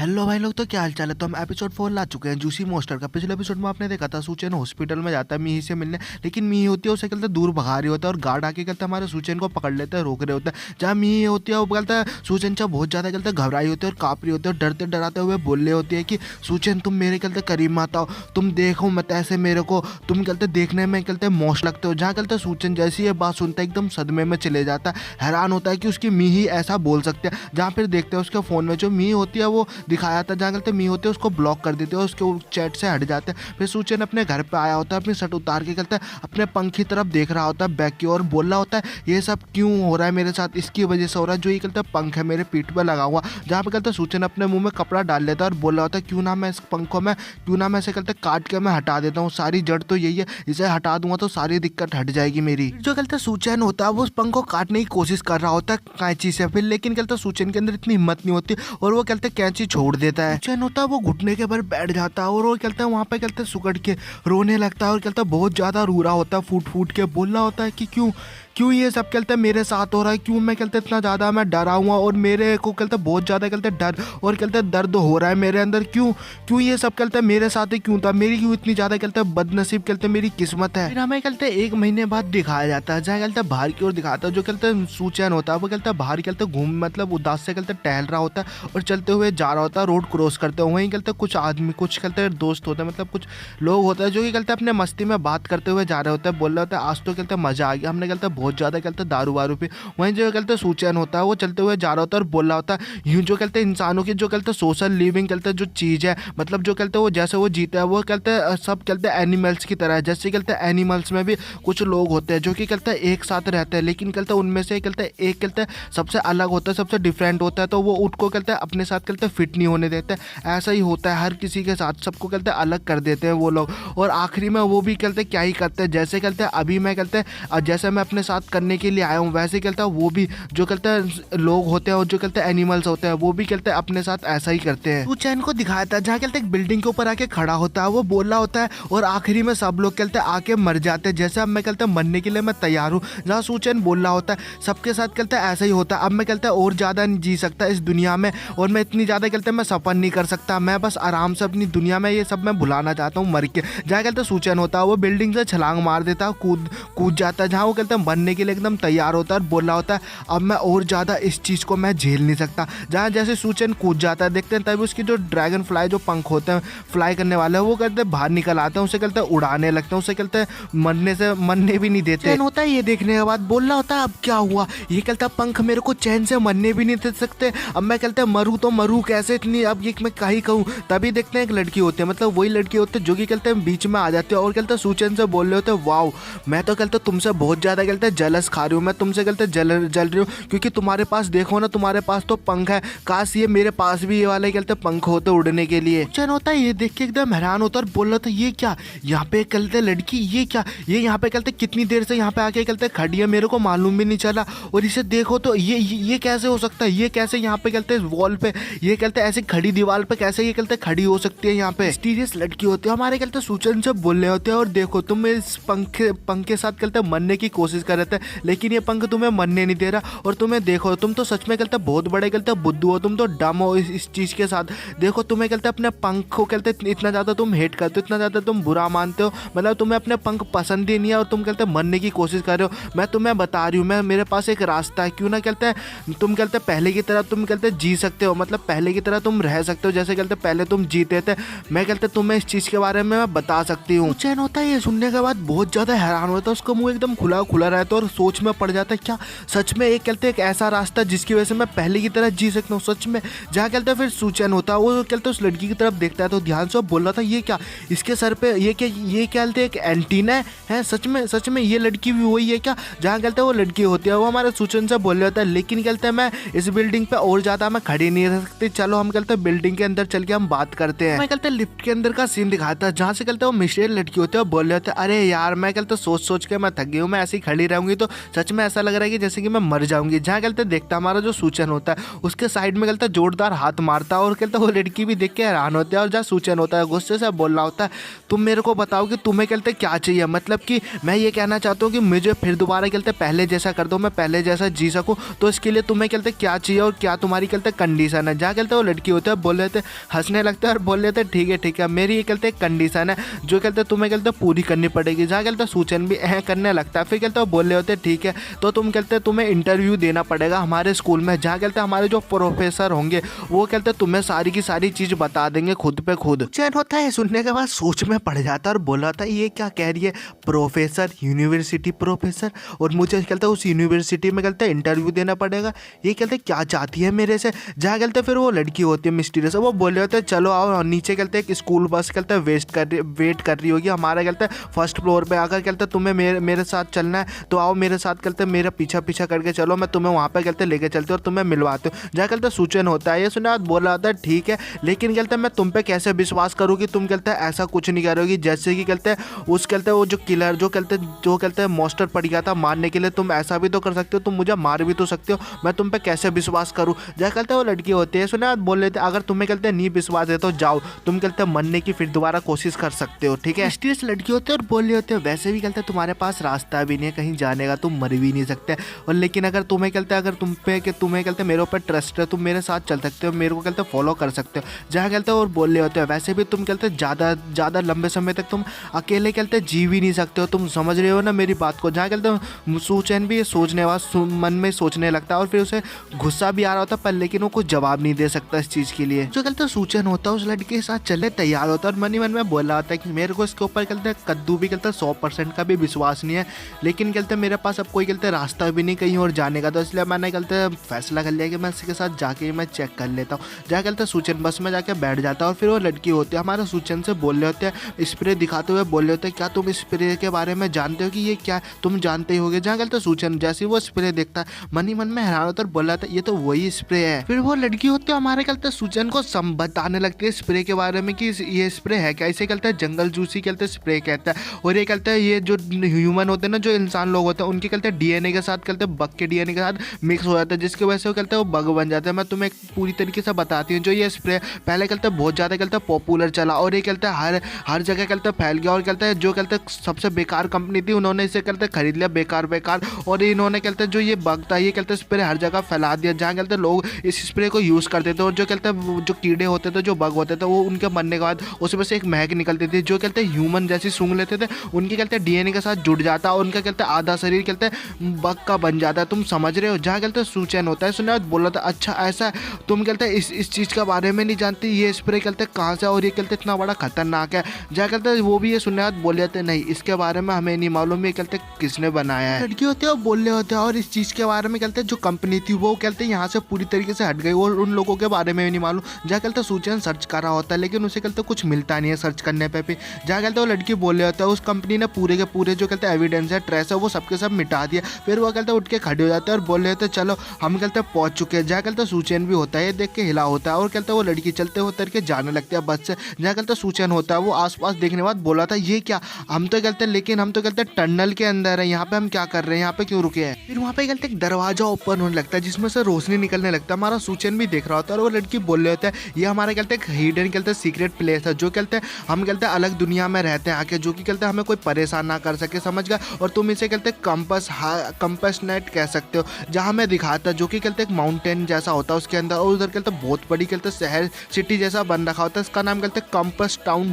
Hello भाई लोग, तो क्या हाल चाल है। तो हम एपिसोड 4 ला चुके हैं जूसी मोस्टर का। पिछले एपिसोड में आपने देखा था सूचन हॉस्पिटल में जाता है मीही से मिलने, लेकिन मीही होती है उसे कहते हैं दूर भगा रही होता है और गार्ड आके कहते हैं हमारे सूचन को पकड़ लेते हैं, रोक रहे होते हैं। जहाँ मीही होती है वो कहता है सूचन चाह बहुत ज़्यादा कहते हैं घबराई होती है और काँप रही होती है और डरते डराते हुए बोल रहे होती है कि सूचन तुम मेरे कहते करीब मत आओ, तुम देखो मत ऐसे मेरे को, तुम कहते देखने में कहते मौश लगते हो। जहाँ कहते सूचन जैसी ये बात सुनता है एकदम सदमे में चले जाता है, हैरान होता है कि उसकी मीही ऐसा बोल सकते हैं। जहाँ फिर देखते हैं उसके फ़ोन में जो मीही होती है वो दिखाया था, जहाँ कहते मी होते हैं उसको ब्लॉक कर देते हैं, उसके चैट से हट जाते हैं। फिर सूचन अपने घर पे आया होता है, अपनी शर्ट उतार के कहता है अपने पंख की तरफ देख रहा होता है बैक की ओर, बोल रहा होता है ये सब क्यों हो रहा है मेरे साथ, इसकी वजह से हो रहा है, जो ये कहता है पंख है मेरे पीठ पे लगा हुआ। जहाँ पे कहता है सूचन अपने मुंह में कपड़ा डाल लेता है और बोल रहा होता है क्यों ना मैं इस पंख को मैं क्यों ना मैं इसे कहते काट के मैं हटा देता हूँ, सारी जड़ तो यही है, इसे हटा दूंगा तो सारी दिक्कत हट जाएगी मेरी। जो कहता है सूचन होता है वो उस पंख को काटने की कोशिश कर रहा होता है कैंची से, फिर लेकिन कहता है सूचन के अंदर इतनी हिम्मत नहीं होती और वो कहते कैंची छोड़ देता है। सूचन होता है वो घुटने के पर बैठ जाता है और वो कहता है वहाँ पे कहते सुकड़ के रोने लगता है और कहता बहुत ज़्यादा रो रहा होता है, फूट फूट के बोल रहा होता है कि क्यों क्यों ये सब कहते मेरे साथ हो रहा है, क्यों मैं कहते इतना ज़्यादा मैं डरा हुआ और मेरे को कहते बहुत ज़्यादा कहते डर और कहते दर्द हो रहा है मेरे अंदर, क्यों क्यों ये सब कहते मेरे साथ ही क्यों था, मेरी क्यों इतनी ज़्यादा कहते बदनसीब कहते मेरी किस्मत है। फिर हमें कहते 1 महीने बाद दिखाया जाता है, जहाँ कहते बाहर की ओर दिखाता है, जो कहते सूचन होता है वो कहते बाहर कहते घूम मतलब उदास से कहते टहल रहा होता है और चलते हुए जा रहा होता है, रोड क्रॉस करते हुए। वहीं कहते कुछ आदमी कुछ कहते दोस्त होते हैं, मतलब कुछ लोग होते हैं जो कि कहते अपने मस्ती में बात करते हुए जा रहे होते हैं, बोल रहे होते हैं आज तो कहते मज़ा आ गया, हमने कहते बहुत ज़्यादा कहते दारू वारू पे। वहीं जो कहते सूचन होता है वो चलते हुए जा रहा होता है और बोल रहा होता है यूँ जो कहते इंसानों की जो कहते सोशल लिविंग कहते जो चीज़ है, मतलब जो कहते वो जैसे वो जीता है वो कहते सब कहते एनिमल्स की तरह है। जैसे कहते एनिमल्स में भी कुछ लोग होते हैं जो कि कहते एक साथ रहते हैं, लेकिन कहते उनमें से कहते एक कहते सबसे अलग होता है, सबसे डिफरेंट होता है, तो वो उनको कहते अपने साथ कहते फिट नहीं होने देते। ऐसा ही होता है हर किसी के साथ, सबको कहते अलग कर देते हैं वो लोग। और आखिरी में वो भी कहते क्या ही करते हैं, जैसे कहते अभी मैं कहते जैसे मैं अपने साथ करने के लिए आया हूँ वैसे कहता वो भी जो कहते लोग होते हैं और जो कहते एनिमल्स होते हैं वो भी कहते अपने साथ ऐसा ही करते हैं। सूचन को दिखाया था जहाँ कहते एक बिल्डिंग के ऊपर आके खड़ा होता है, वो बोल रहा होता है और आखिरी में सब लोग कहते आके मर जाते हैं, जैसे अब मैं कहते मरने के लिए मैं तैयार हूँ। जहाँ सूचन बोल रहा होता है सबके साथ कहते ऐसा ही होता है, अब मैं कहते और ज़्यादा नहीं जी सकता इस दुनिया में और मैं इतनी ज़्यादा कहते मैं सफ़र नहीं कर सकता, मैं बस आराम से अपनी दुनिया में ये सब मैं भुलाना चाहता हूँ मर के। जहाँ कहते सूचन होता है वो बिल्डिंग से छलांग मार देता है, कूद जाता है, जहाँ वो कहते मरने के लिए एकदम तैयार होता है और बोल रहा होता है अब मैं और ज़्यादा इस चीज़ को मैं झेल नहीं सकता। जहाँ जैसे सूचन कूद जाता है देखते हैं तभी उसकी जो ड्रैगन फ्लाई जो पंख होते हैं फ्लाई करने वाले हैं वो कहते हैं बाहर निकल आते हैं, उसे कहते हैं उड़ाने लगते हैं, उसे कहते हैं मरने भी नहीं देते। होता है ये देखने के बाद बोल रहा होता है अब क्या हुआ, ये कहता है पंख मेरे को चैन से मरने भी नहीं दे सकते, अब मैं कहते हैं मरूँ तो मरूँ कैसे, इतनी अब ये मैं कहीं कहूँ। तभी देखते हैं एक लड़की होती है, मतलब वही लड़की होती है जो कि कहते हैं बीच में आ जाते हैं और कहते हैं सूचन से बोल रहे होते हैं वाओ मैं तो कहते तुमसे बहुत ज़्यादा कहते हैं जलस खा रही हूँ, मैं तुमसे कहते जल रही हूँ क्योंकि तुम्हारे पास देखो ना तुम्हारे पास तो पंख है, काश ये मेरे पास भी ये वाले कहते पंख होते उड़ने के लिए। सूचन होता है ये देख के एकदम हैरान होता है और बोल रहा था ये क्या यहाँ पे कहते लड़की, ये क्या ये यहाँ पे कहते कितनी देर से यहाँ पे आके कहते खड़ी है, मेरे को मालूम भी नहीं चला, और इसे देखो तो ये कैसे हो सकता है, ये कैसे यहाँ पे कहते वॉल पे ये कहते ऐसे खड़ी दीवार पे कैसे ये कहते खड़ी हो सकती है, यहाँ पे मिस्टीरियस लड़की होती है। हमारे कहते सूचन से बोल रहे होते हैं और देखो तुम इस पंख के साथ कहते मरने की कोशिश कर रहे थे, लेकिन ये पंख तुम्हें मरने नहीं दे रहा और तुम्हें देखो तुम तो सच में कहते बहुत बड़े कहते बुद्धू हो, तुम तो डम हो इस चीज़ के साथ। देखो तुम्हें कहते अपने पंख को कहते इतना ज़्यादा तुम हेट करते हो, इतना ज़्यादा तुम बुरा मानते हो, मतलब तुम्हें अपने पंख पसंद ही नहीं है और तुम कहते मरने की कोशिश कर रहे हो। मैं तुम्हें बता रही हूँ मैं मेरे पास एक रास्ता है, क्यों ना कहते तुम कहते पहले की तरह तुम कहते जी सकते हो, मतलब पहले की तरह तुम रह सकते हो जैसे कहते पहले तुम जीते थे। मैं कहते तुम्हें इस चीज़ के बारे में मैं बता सकती हूँ। चैन होता है ये सुनने के बाद बहुत ज़्यादा हैरान होता है, उसका मुँह एकदम खुला रहता है और सोच में पड़ जाता है क्या सच में एक कहते एक ऐसा रास्ता जिसकी वजह से मैं पहले की तरह जी सकता हूँ सच में। जहाँ कहते फिर सूचन होता है वो कहते उस लड़की की तरफ देखता है तो ध्यान से बोल रहा था ये क्या इसके सर पे ये कहते एक एंटीना है, सच में ये लड़की भी वही है क्या। जहाँ कहते वो लड़की होती है वो हमारे सूचन से बोल रहा होता है लेकिन कहते मैं इस बिल्डिंग पे और ज़्यादा मैं खड़ी नहीं रह सकती, चलो हम कहते बिल्डिंग के अंदर चल के हम बात करते हैं। मैं कहते लिफ्ट के अंदर का सीन दिखाता है जहाँ से कहते वो मिस्टीरियस लड़की होती है बोल रहे होते अरे यार मैं कहते सोच के मैं थक गई हूँ, मैं ऐसी खड़ी जाऊंगी तो सच में ऐसा लग रहा है कि जैसे कि मैं मर जाऊंगी। जहाँ कहते देखता हमारा जो सूचन होता है उसके साइड में कहता जोरदार हाथ मारता है और कहता वो लड़की भी देख के हैरान होती है। और जहाँ सूचन होता है गुस्से से बोल रहा होता है तुम मेरे को बताओ कि तुम्हें कहते क्या चाहिए, मतलब कि मैं ये कहना चाहता हूँ कि मुझे फिर दोबारा कहते पहले जैसा कर दो, मैं पहले जैसा जी सकूँ, तो इसके लिए तुम्हें कहते क्या चाहिए और क्या तुम्हारी कहते कंडीशन है। जहाँ कहते वो लड़की होता है बोल रहे थे हंसने लगता है और बोल रहे थे ठीक है मेरी ये कहते कंडीशन है जो कहते तुम्हें कहते पूरी करनी पड़ेगी। जहाँ कहते सूचन भी करने लगता है। फिर कहते वो बोल रहे होते ठीक है तो तुम कहते तुम्हें इंटरव्यू देना पड़ेगा हमारे स्कूल में। जहाँ कहते हमारे जो प्रोफेसर होंगे वो कहते तुम्हें सारी की सारी चीज़ बता देंगे खुद पे खुद। चैन होता है सुनने के बाद सोच में पड़ जाता है और बोला था ये क्या कह रही है प्रोफेसर, यूनिवर्सिटी प्रोफेसर, और मुझे कहते उस यूनिवर्सिटी में कहते इंटरव्यू देना पड़ेगा। ये कहते क्या चाहती है मेरे से। जहाँ कहते फिर वो लड़की होती है मिस्टीरियस, वो बोल रहे होते चलो आओ नीचे कहते एक स्कूल बस कहते वेट कर रही होगी हमारा कहते फर्स्ट फ्लोर पे आकर कहते तुम्हें मेरे साथ चलना है तो आओ मेरे साथ कहते मेरा पीछा करके चलो, मैं तुम्हें वहाँ पे कहते लेके चलते और तुम्हें मिलवाते हूँ। जहाँ कहते सूचन होता है ये सुना बोल रहा था ठीक है लेकिन कहते मैं तुम पे कैसे विश्वास करूँ कि तुम कहते ऐसा कुछ नहीं करोगी जैसे कि कहते उस कहते वो जो किलर जो कहते मास्टर पड़ गया था मारने के लिए, तुम ऐसा भी तो कर सकते हो, तुम मुझे मार भी तो सकते हो, मैं तुम पे कैसे विश्वास करूँ। जहाँ कहते वो लड़की होती है सुना बोल रहे थे अगर तुम्हें कहते नहीं विश्वास है तो जाओ तुम कहते मरने की फिर दोबारा कोशिश कर सकते हो, ठीक है। मिस्टीरियस लड़की होती है और बोल रहे होते हैं वैसे भी कहते तुम्हारे पास रास्ता भी नहीं है कहीं जाने का, तुम मर भी नहीं सकते, और लेकिन अगर तुम्हें कहते अगर तुम्हें कहते मेरे ऊपर ट्रस्ट है तुम मेरे साथ चल सकते हो, मेरे को कहते फॉलो कर सकते हो। जहाँ कहते और बोल रहे होते हैं वैसे भी तुम कहते ज़्यादा लंबे समय तक तुम अकेले कहते जी भी नहीं सकते हो, तुम समझ रहे हो ना मेरी बात को। जहाँ कहते सूचन भी सोचने मन में सोचने लगता है और फिर उसे गुस्सा भी आ रहा होता है पर लेकिन वो कुछ जवाब नहीं दे सकता इस चीज़ के लिए। जो कहते सूचन होता है उस लड़के के साथ चलने तैयार होता है और मन ही मन में बोल रहा होता है कि मेरे को इसके ऊपर कहते कद्दू भी कहते 100% का भी विश्वास नहीं है, लेकिन कहते मेरे पास अब कोई कहते रास्ता भी नहीं कहीं और जाने का, तो इसलिए मैंने कहते फैसला कर लिया कि मैं इसके साथ जाके मैं चेक कर लेता हूँ। जहाँ कहते सूचन बस में जाके बैठ जाता है और फिर वो लड़की होती है हमारे सूचन से बोल रहे होते हैं स्प्रे दिखाते हुए बोल रहे होते हैं क्या तुम स्प्रे के बारे में जानते हो कि ये क्या तुम जानते ही होगे। जहाँ कहते सूचन जैसे वो स्प्रे देखता है मन ही मन में हैरान होता है और बोल रहा था ये तो वही स्प्रे है। फिर वो लड़की होती है हमारे कहते सूचन को बताने लगती है स्प्रे के बारे में कि ये स्प्रे है क्या, इसे कहते हैं जंगल जूसी कहते स्प्रे कहता है, और ये कहते हैं ये जो ह्यूमन होते हैं ना जो इंसान लोग होते हैं उनके कहते हैं डीएनए के साथ कहते हैं बग के डीएनए के साथ मिक्स हो जाता है जिसकी वजह से वो कहते हैं वो बग बन जाता है। मैं तुम्हें पूरी तरीके से बताती हूँ जो ये स्प्रे पहले कहते हैं बहुत ज़्यादा कहते हैं पॉपुलर चला और ये कहते हैं हर जगह कहते हैं फैल गया, और कहते हैं जो कहते हैं सबसे बेकार कंपनी थी उन्होंने इसे कहते हैं खरीद लिया बेकार और इन्होंने कहते हैं जो ये बग था ये कहते हैं स्प्रे हर जगह फैला दिया। जहाँ कहते हैं लोग इस स्प्रे को यूज़ करते थे और जो कहते हैं जो कीड़े होते थे जो बग होते थे वो उनके मरने के बाद उसमें से एक महक निकलती थी जो कहते हैं ह्यूमन जैसी सूंघ लेते थे उनके कहते हैं डीएनए के साथ जुड़ जाता और उनका कहते हैं आधा शरीर कहते हैं बग का बन जाता है, तुम समझ रहे हो। जहाँ कहते हैं सूचन होता है सुना बोला था अच्छा ऐसा तुम कहते हैं इस चीज़ के बारे में नहीं जानती ये स्प्रे कहते हैं कहाँ से और ये कहते इतना बड़ा खतरनाक है। जहाँ कहते हैं वो भी ये सुनने बाद बोल जाते नहीं इसके बारे में हमें नहीं मालूम ये कहते किसने बनाया है। लड़की होते हैं वो बोल रहे होते हैं और इस चीज़ के बारे में कहते हैं जो कंपनी थी वो कहते हैं यहाँ से पूरी तरीके से हट गई और उन लोगों के बारे में भी नहीं मालूम। जहाँ कहते सूचन सर्च कर रहा होता है लेकिन उसे कहते कुछ मिलता नहीं है सर्च करने पे भी। जहाँ कहते वो लड़की बोल रहे होता है उस कंपनी ने पूरे के पूरे जो कहते हैं एविडेंस है ट्रेस है वो सबके सब मिटा दिया। फिर वो कहते उठ के खड़े हो जाते हैं और बोल रहे होते चलो हम कहते पहुँच चुके हैं। जहाँ कहते सूचन भी होता है देख के हिला होता है और कहते वो लड़की चलते उतर के जाने लगती है बस से। जहाँ कहते सूचन होता है वो आसपास देखने बाद बोला था ये क्या हम तो कहते हैं लेकिन हम तो कहते हैं टनल के अंदर है, यहाँ पे हम क्या कर रहे हैं, यहाँ पे क्यों रुके हैं। फिर वहाँ पे कहते एक दरवाजा ओपन होने लगता है जिसमें से रोशनी निकलने लगता है। हमारा सूचन भी देख रहा होता है और वो लड़की बोल रहे होता है ये हमारे कहते हैं हिडन कहते हैं सीक्रेट प्लेस है जो कहते हैं हम कहते हैं अलग दुनिया में रहते हैं आके जो कि कहते हैं हमें कोई परेशान ना कर सके, समझ गया। और तुम इसे कहते हैं कंपस नेट कह सकते हो। जहाँ मैं दिखाता जो कि कहते एक माउंटेन जैसा होता है उसके अंदर और उधर कहते बहुत बड़ी कहते शहर सिटी जैसा बन रखा होता है, इसका नाम कहते हैं कंपस टाउन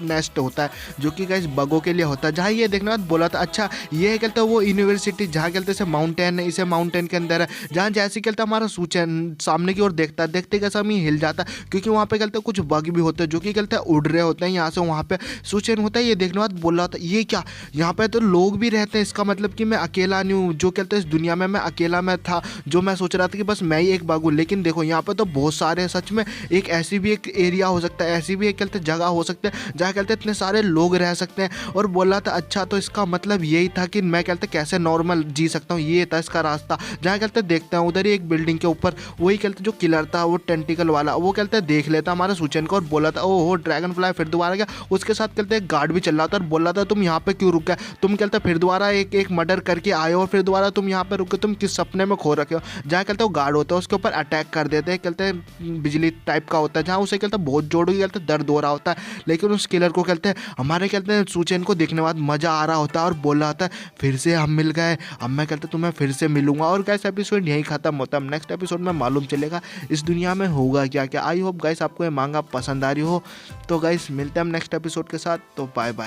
नेस्ट होता है जो कि गाइस बगों के लिए होता है। जहाँ ये देखने बाद बोला था अच्छा ये कहते हैं वो यूनिवर्सिटी जहाँ कहते हैं माउंटेन है, इसे माउंटेन के अंदर है। जहाँ जैसे कहते हैं हमारा सूचन सामने की ओर देखता है देखते कैसा हम हिल जाता है क्योंकि वहाँ पे कहते हैं कुछ बग भी होते हैं जो कि कहते हैं उड़ रहे होते हैं यहाँ से वहाँ पे। सूचन होता है ये देखने बाद बोल रहा था ये क्या यहाँ पे तो लोग भी रहते हैं, इसका मतलब कि मैं अकेला नहीं हूँ जो कहते हैं इस दुनिया में मैं अकेला मैं था जो मैं सोच रहा था कि बस मैं ही एक बग हूँ, लेकिन देखो यहाँ पे तो बहुत सारे सच में एक ऐसी भी एक एरिया हो सकता है ऐसी भी एक कहते जगह हो सकते हैं जहाँ कहते इतने सारे लोग रह सकते हैं। और बोला था अच्छा तो इसका मतलब यही था कि मैं कहते कैसे नॉर्मल जी सकता हूँ, ये था इसका रास्ता। जहाँ कहते देखते हैं उधर ही एक बिल्डिंग के ऊपर वही कहते जो किलर था वो टेंटिकल वाला वो कहते देख लेता हमारे सूचन को और बोला था ओहो ड्रैगन फ्लाई फिर दोबारा गया। उसके साथ कहते गार्ड भी चल रहा था और बोल रहा था तुम यहाँ पे क्यों रुक गए, तुम कहते फिर दोबारा एक करके एक मर्डर करके आए हो और फिर दोबारा तुम यहाँ पे रुके, तुम किस सपने में खो रखे हो। जहाँ कहते हो गार्ड होता है उसके ऊपर अटैक कर देते हैं, कहते हैं बिजली टाइप का होता है, जहाँ उसे कहते हैं बहुत जोड़ के कहते हैं दर्द हो रहा होता है, लेकिन उस किलर को कहते हैं हमारे कहते हैं सूचेन को देखने बाद मज़ा आ रहा होता है और बोल रहा होता है फिर से हम मिल गए, अब मैं कहते तुम्हें फिर से मिलूंगा। और गाइस एपिसोड यही खत्म होता है। नेक्स्ट एपिसोड में मालूम चलेगा इस दुनिया में होगा क्या क्या। आई होप गाइस आपको ये मांगा पसंद आ रही हो। तो गाइस मिलते हैं हम नेक्स्ट एपिसोड के साथ, तो बाय बाय।